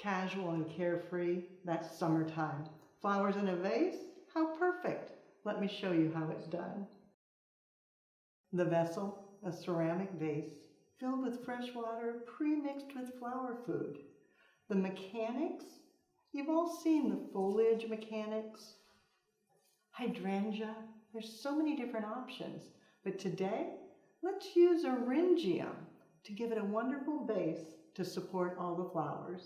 Casual and carefree, that's summertime. Flowers in a vase? How perfect! Let me show you how it's done. The vessel, a ceramic vase, filled with fresh water, pre-mixed with flower food. The mechanics, you've all seen the foliage mechanics. Hydrangea, there's so many different options, but today, let's use eryngium to give it a wonderful base to support all the flowers.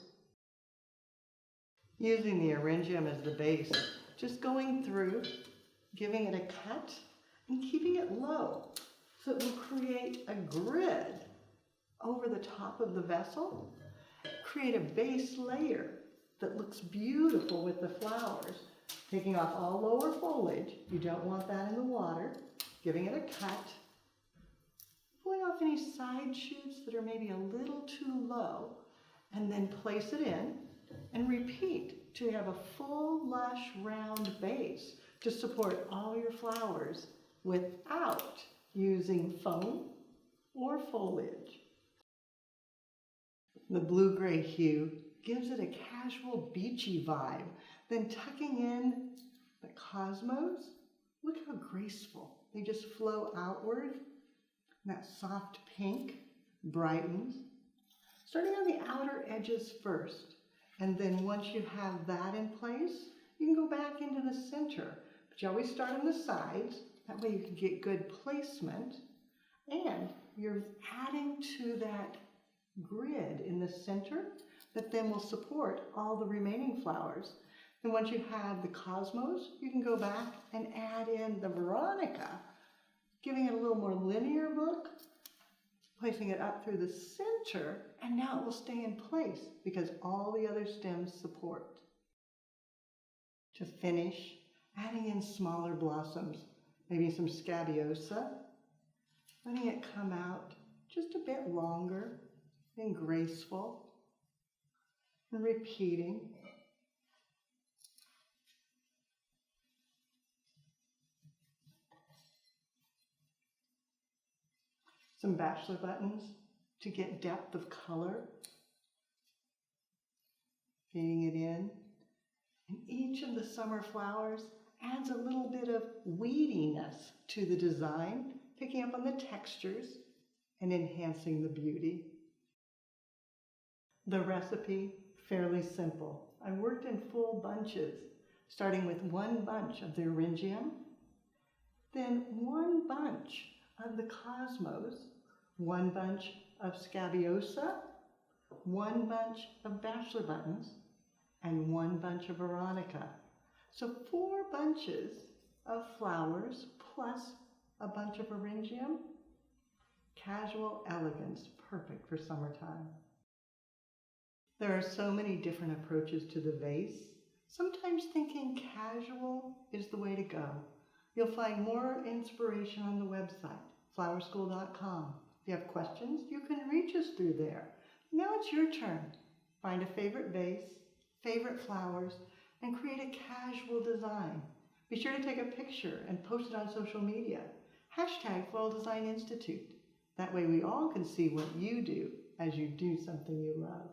Using the eryngium as the base, just going through, giving it a cut, and keeping it low so it will create a grid over the top of the vessel, create a base layer that looks beautiful with the flowers, taking off all lower foliage. You don't want that in the water, giving it a cut, pulling off any side shoots that are maybe a little too low, and then place it in and repeat till you have a full, lush, round base to support all your flowers without using foam or foliage. The blue-gray hue gives it a casual, beachy vibe. Then tucking in the cosmos, look how graceful. They just flow outward. And that soft pink brightens. Starting on the outer edges first. And then once you have that in place, you can go back into the center. But you always start on the sides. That way you can get good placement. And you're adding to that grid in the center that then will support all the remaining flowers. And once you have the cosmos, you can go back and add in the veronica, giving it a little more linear look, placing it up through the center, and now it will stay in place because all the other stems support. To finish, adding in smaller blossoms, maybe some scabiosa, letting it come out just a bit longer and graceful, and repeating. Some bachelor buttons to get depth of color, feeding it in. And each of the summer flowers adds a little bit of weediness to the design, picking up on the textures and enhancing the beauty. The recipe, fairly simple. I worked in full bunches, starting with one bunch of the eryngium, then one bunch of the cosmos, one bunch of scabiosa, one bunch of bachelor buttons, and one bunch of veronica. So 4 bunches of flowers plus a bunch of eryngium. Casual elegance, perfect for summertime. There are so many different approaches to the vase. Sometimes thinking casual is the way to go. You'll find more inspiration on the website, flowerschool.com. If you have questions, you can reach us through there. Now it's your turn. Find a favorite vase, favorite flowers, and create a casual design. Be sure to take a picture and post it on social media. #FloralDesignInstitute. That way we all can see what you do as you do something you love.